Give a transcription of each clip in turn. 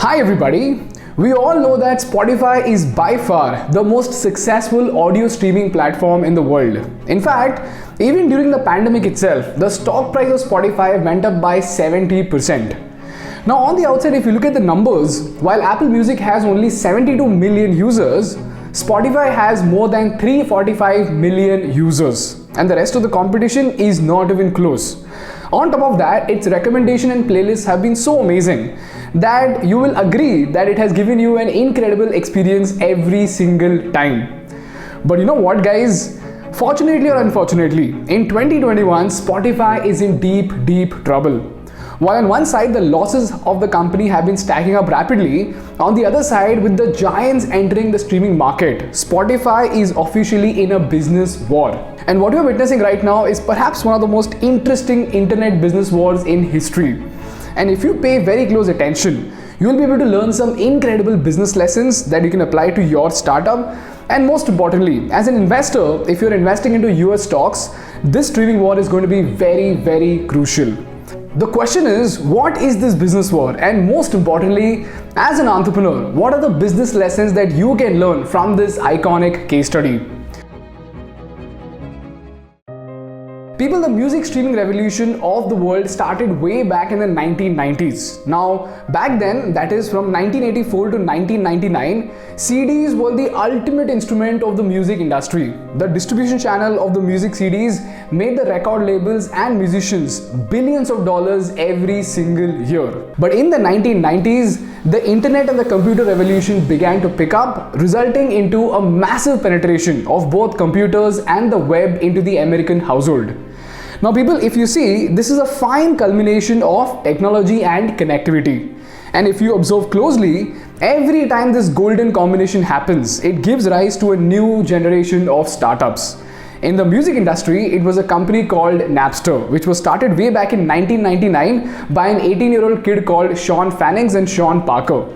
Hi everybody! We all know that Spotify is by far the most successful audio streaming platform in the world. In fact, even during the pandemic itself, the stock price of Spotify went up by 70%. Now on the outside, if you look at the numbers, while Apple Music has only 72 million users, Spotify has more than 345 million users, and the rest of the competition is not even close. On top of that, its recommendation and playlists have been so amazing that you will agree that it has given you an incredible experience every single time. But you know what, guys? Fortunately or unfortunately, in 2021, Spotify is in deep trouble. While on one side the losses of the company have been stacking up rapidly, on the other side, with the giants entering the streaming market, Spotify is officially in a business war. And what you're witnessing right now is perhaps one of the most interesting internet business wars in history. And if you pay very close attention, you'll be able to learn some incredible business lessons that you can apply to your startup. And most importantly, as an investor, if you're investing into US stocks, this streaming war is going to be very crucial. The question is, what is this business war? And most importantly, as an entrepreneur, what are the business lessons that you can learn from this iconic case study? People, the music streaming revolution of the world started way back in the 1990s. Now, back then, that is from 1984 to 1999, CDs were the ultimate instrument of the music industry. The distribution channel of the music CDs made the record labels and musicians billions of dollars every single year. But in the 1990s, the internet and the computer revolution began to pick up, resulting into a massive penetration of both computers and the web into the American household. Now people, if you see, this is a fine culmination of technology and connectivity. And if you observe closely, every time this golden combination happens, it gives rise to a new generation of startups. In the music industry, it was a company called Napster, which was started way back in 1999 by an 18-year-old kid called Sean Fannings and Sean Parker.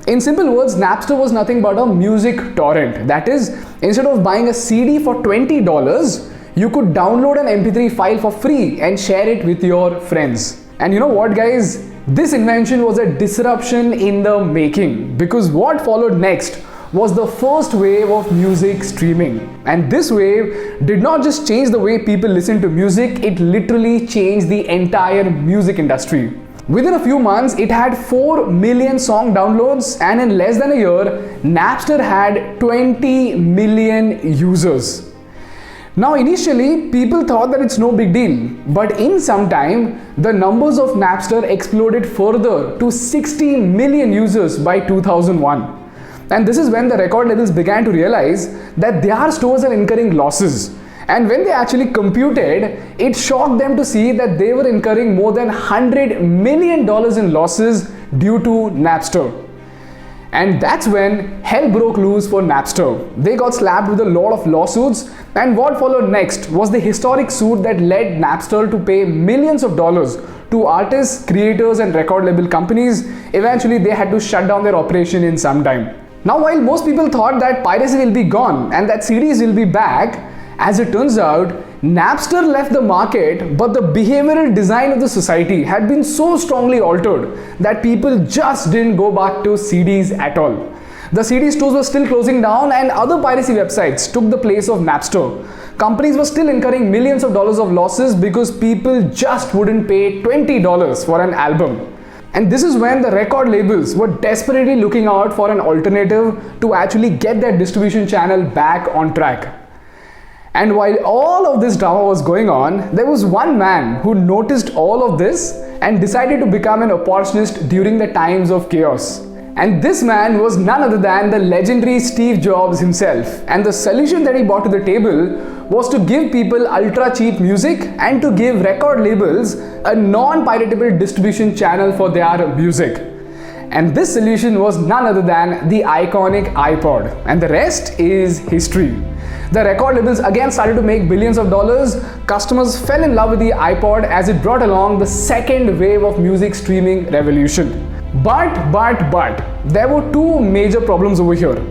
In simple words, Napster was nothing but a music torrent. That is, instead of buying a CD for $20, you could download an MP3 file for free and share it with your friends. And you know what, guys? This invention was a disruption in the making, because what followed next was the first wave of music streaming. And this wave did not just change the way people listen to music, it literally changed the entire music industry. Within a few months, it had 4 million song downloads, and in less than a year, Napster had 20 million users. Now initially, people thought that it's no big deal, but in some time, the numbers of Napster exploded further to 60 million users by 2001. And this is when the record labels began to realize that their stores are incurring losses. And when they actually computed, it shocked them to see that they were incurring more than $100 million in losses due to Napster. And that's when hell broke loose for Napster. They got slapped with a lot of lawsuits, and what followed next was the historic suit that led Napster to pay millions of dollars to artists, creators, and record label companies. Eventually, they had to shut down their operation in some time. Now, while most people thought that piracy will be gone and that CDs will be back, as it turns out, Napster left the market, but the behavioral design of the society had been so strongly altered that people just didn't go back to CDs at all. The CD stores were still closing down, and other piracy websites took the place of Napster. Companies were still incurring millions of dollars of losses because people just wouldn't pay $20 for an album. And this is when the record labels were desperately looking out for an alternative to actually get their distribution channel back on track. And while all of this drama was going on, there was one man who noticed all of this and decided to become an opportunist during the times of chaos. And this man was none other than the legendary Steve Jobs himself. And the solution that he brought to the table was to give people ultra cheap music and to give record labels a non-piratable distribution channel for their music. And this solution was none other than the iconic iPod. And the rest is history. The record labels again started to make billions of dollars. Customers fell in love with the iPod as it brought along the second wave of music streaming revolution. But there were two major problems over here.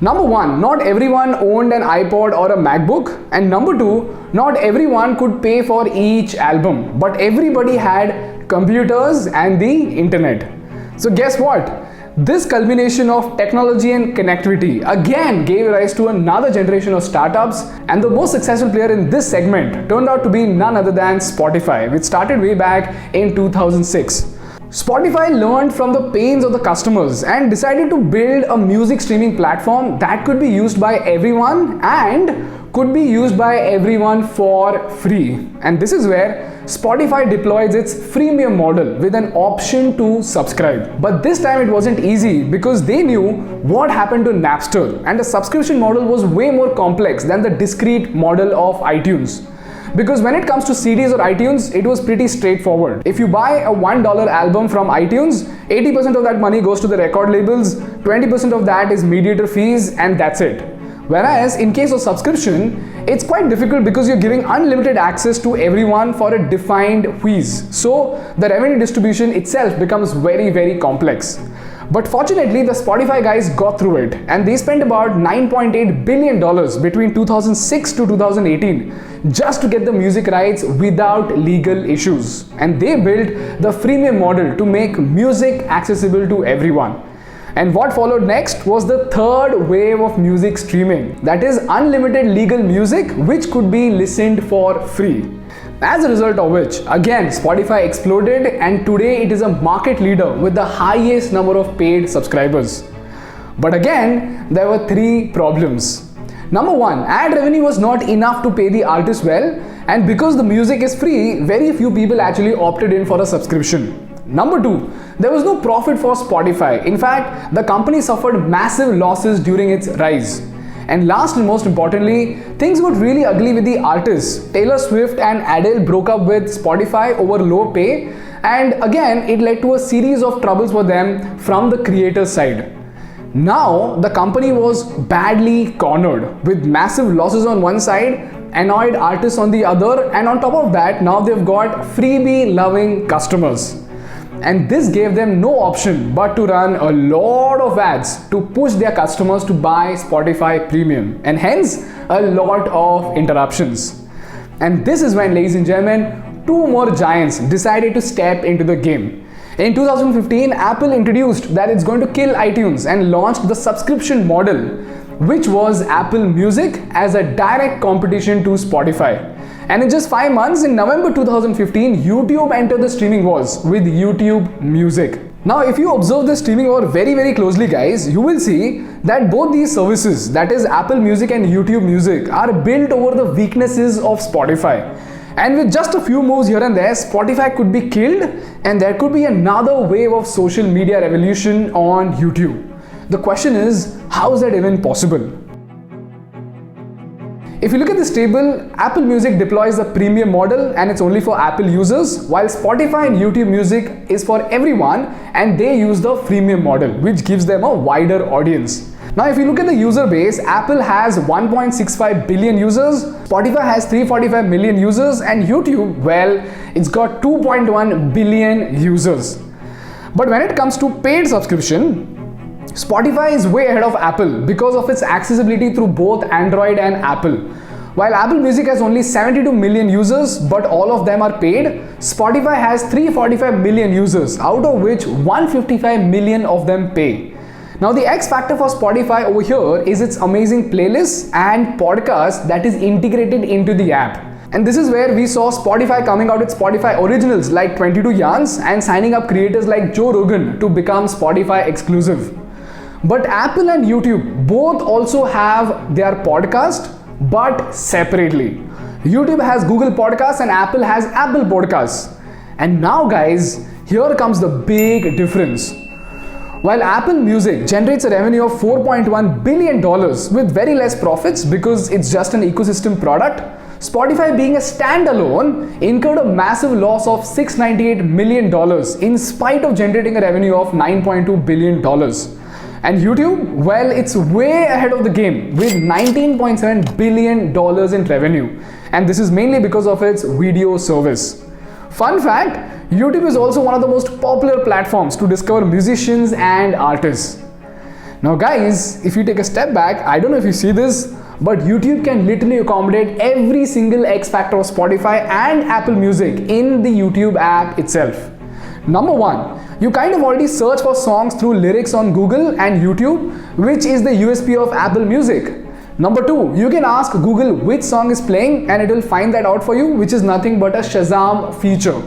Number one, not everyone owned an iPod or a MacBook, and number two, not everyone could pay for each album, but everybody had computers and the internet. So guess what? This culmination of technology and connectivity again gave rise to another generation of startups, and the most successful player in this segment turned out to be none other than Spotify, which started way back in 2006. Spotify learned from the pains of the customers and decided to build a music streaming platform that could be used by everyone and could be used by everyone for free. And this is where Spotify deploys its freemium model with an option to subscribe. But this time it wasn't easy because they knew what happened to Napster, and the subscription model was way more complex than the discrete model of iTunes. Because when it comes to CDs or iTunes, it was pretty straightforward. If you buy a $1 album from iTunes, 80% of that money goes to the record labels, 20% of that is mediator fees, and that's it. Whereas in case of subscription, it's quite difficult because you're giving unlimited access to everyone for a defined fees. So the revenue distribution itself becomes very, very complex. But fortunately, the Spotify guys got through it, and they spent about $9.8 billion between 2006 to 2018 just to get the music rights without legal issues. And they built the freemium model to make music accessible to everyone. And what followed next was the third wave of music streaming, that is unlimited legal music which could be listened for free. As a result of which, again, Spotify exploded, and today it is a market leader with the highest number of paid subscribers. But again, there were three problems. Number one, ad revenue was not enough to pay the artist well, and because the music is free, very few people actually opted in for a subscription. Number two, there was no profit for Spotify. In fact, the company suffered massive losses during its rise. And last and most importantly, things got really ugly with the artists. Taylor Swift and Adele broke up with Spotify over low pay, and again it led to a series of troubles for them from the creator side. Now the company was badly cornered with massive losses on one side, annoyed artists on the other, and on top of that, now they've got freebie loving customers. And this gave them no option but to run a lot of ads to push their customers to buy Spotify Premium, and hence a lot of interruptions. And this is when, ladies and gentlemen, two more giants decided to step into the game. In 2015, Apple introduced that it's going to kill iTunes and launched the subscription model, which was Apple Music, as a direct competition to Spotify. And in just 5 months, in November 2015, YouTube entered the streaming wars with YouTube Music. Now, if you observe the streaming war very, very closely, guys, you will see that both these services, that is Apple Music and YouTube Music, are built over the weaknesses of Spotify. And with just a few moves here and there, Spotify could be killed, and there could be another wave of social media revolution on YouTube. The question is, how is that even possible? If you look at this table, Apple Music deploys the premium model and it's only for Apple users, while Spotify and YouTube Music is for everyone and they use the freemium model, which gives them a wider audience. Now, if you look at the user base, Apple has 1.65 billion users, Spotify has 345 million users, and YouTube, well, it's got 2.1 billion users. But when it comes to paid subscription, Spotify is way ahead of Apple because of its accessibility through both Android and Apple. While Apple Music has only 72 million users, but all of them are paid, Spotify has 345 million users, out of which 155 million of them pay. Now, the X factor for Spotify over here is its amazing playlists and podcasts that is integrated into the app. And this is where we saw Spotify coming out with Spotify originals like 22 Yarns and signing up creators like Joe Rogan to become Spotify exclusive. But Apple and YouTube both also have their podcast, but separately. YouTube has Google Podcasts and Apple has Apple Podcasts. And now, guys, here comes the big difference. While Apple Music generates a revenue of $4.1 billion with very less profits because it's just an ecosystem product, Spotify, being a standalone, incurred a massive loss of $698 million in spite of generating a revenue of $9.2 billion. And YouTube, well, it's way ahead of the game with $19.7 billion in revenue. And this is mainly because of its video service. Fun fact, YouTube is also one of the most popular platforms to discover musicians and artists. Now guys, if you take a step back, I don't know if you see this, but YouTube can literally accommodate every single X factor of Spotify and Apple Music in the YouTube app itself. Number one, you kind of already search for songs through lyrics on Google and YouTube, which is the USP of Apple Music. Number two, you can ask Google which song is playing and it will find that out for you, which is nothing but a Shazam feature.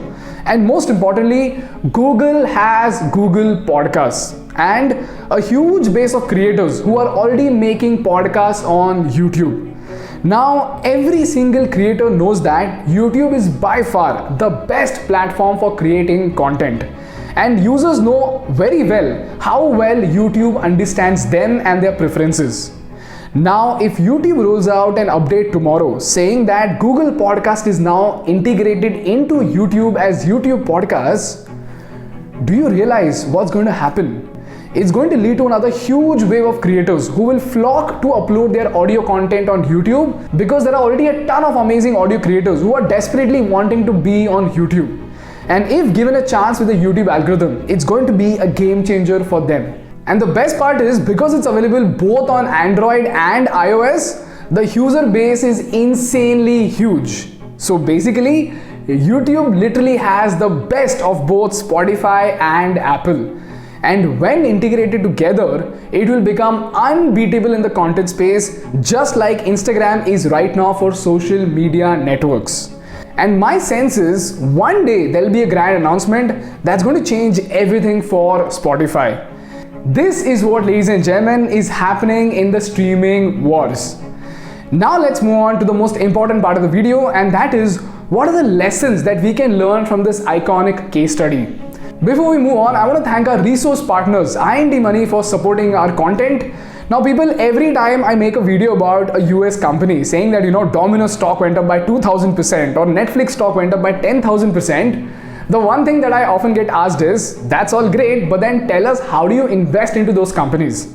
And most importantly, Google has Google Podcasts and a huge base of creators who are already making podcasts on YouTube. Now, every single creator knows that YouTube is by far the best platform for creating content. And users know very well how well YouTube understands them and their preferences. Now, if YouTube rolls out an update tomorrow saying that Google Podcast is now integrated into YouTube as YouTube Podcasts, do you realize what's going to happen? It's going to lead to another huge wave of creators who will flock to upload their audio content on YouTube, because there are already a ton of amazing audio creators who are desperately wanting to be on YouTube. And if given a chance with the YouTube algorithm, it's going to be a game changer for them. And the best part is, because it's available both on Android and iOS, the user base is insanely huge. So basically, YouTube literally has the best of both Spotify and Apple. And when integrated together, it will become unbeatable in the content space, just like Instagram is right now for social media networks. And my sense is, one day there'll be a grand announcement that's going to change everything for Spotify. This is what, ladies and gentlemen, is happening in the streaming wars. Now let's move on to the most important part of the video, and that is, what are the lessons that we can learn from this iconic case study? Before we move on, I want to thank our resource partners, IND Money, for supporting our content. Now people, every time I make a video about a US company saying that, Domino's stock went up by 2000% or Netflix stock went up by 10,000%, the one thing that I often get asked is, that's all great, but then tell us, how do you invest into those companies?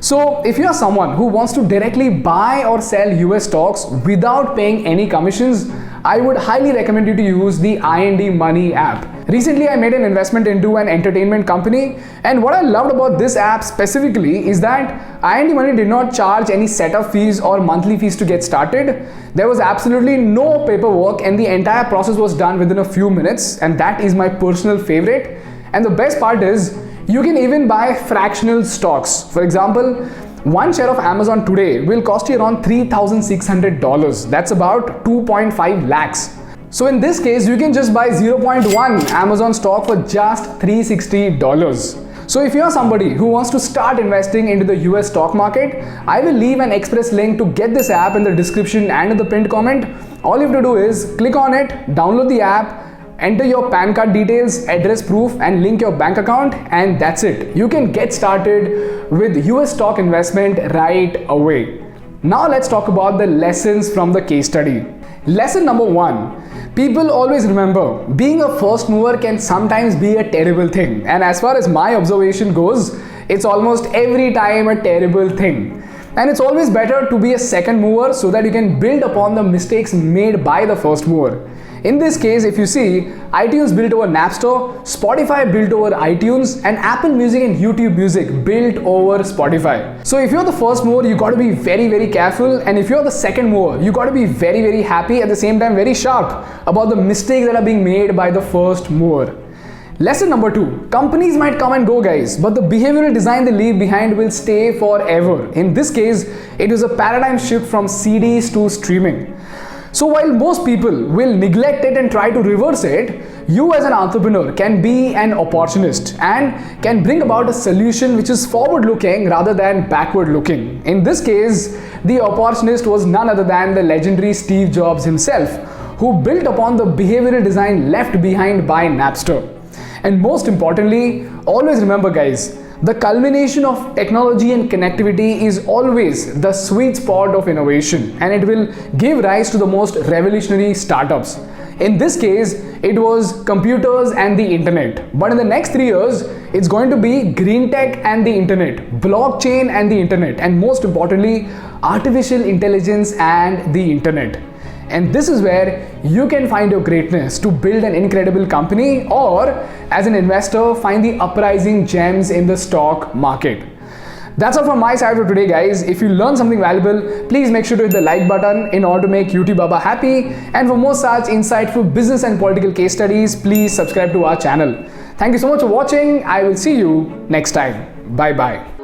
So if you are someone who wants to directly buy or sell US stocks without paying any commissions, I would highly recommend you to use the IND Money app. Recently, I made an investment into an entertainment company, and what I loved about this app specifically is that IND Money did not charge any setup fees or monthly fees to get started. There was absolutely no paperwork, and the entire process was done within a few minutes, and that is my personal favorite. And the best part is, you can even buy fractional stocks. For example, one share of Amazon today will cost you around $3,600. That's about 2.5 lakhs. So in this case, you can just buy 0.1 Amazon stock for just $360. So if you're somebody who wants to start investing into the US stock market, I will leave an express link to get this app in the description and in the pinned comment. All you have to do is click on it, download the app, enter your PAN card details, address proof, and link your bank account, and that's it. You can get started with US stock investment right away. Now let's talk about the lessons from the case study. Lesson number one. People always remember, being a first mover can sometimes be a terrible thing. And as far as my observation goes, it's almost every time a terrible thing. And it's always better to be a second mover so that you can build upon the mistakes made by the first mover. In this case, if you see, iTunes built over Napster, Spotify built over iTunes, and Apple Music and YouTube Music built over Spotify. So if you're the first mover, you got to be very, very careful. And if you're the second mover, you got to be very, very happy, at the same time very sharp about the mistakes that are being made by the first mover. Lesson number two. Companies might come and go, guys, but the behavioral design they leave behind will stay forever. In this case, it is a paradigm shift from CDs to streaming. So while most people will neglect it and try to reverse it, you as an entrepreneur can be an opportunist and can bring about a solution which is forward-looking rather than backward-looking. In this case, the opportunist was none other than the legendary Steve Jobs himself, who built upon the behavioral design left behind by Napster. And most importantly, always remember, guys, the culmination of technology and connectivity is always the sweet spot of innovation, and it will give rise to the most revolutionary startups. In this case, it was computers and the internet. But in the next 3 years, it's going to be green tech and the internet, blockchain and the internet, and most importantly, artificial intelligence and the internet. And this is where you can find your greatness to build an incredible company, or as an investor, find the uprising gems in the stock market. That's all from my side for today, guys. If you learned something valuable, please make sure to hit the like button in order to make YouTube Baba happy. And for more such insightful business and political case studies, please subscribe to our channel. Thank you so much for watching. I will see you next time. Bye bye.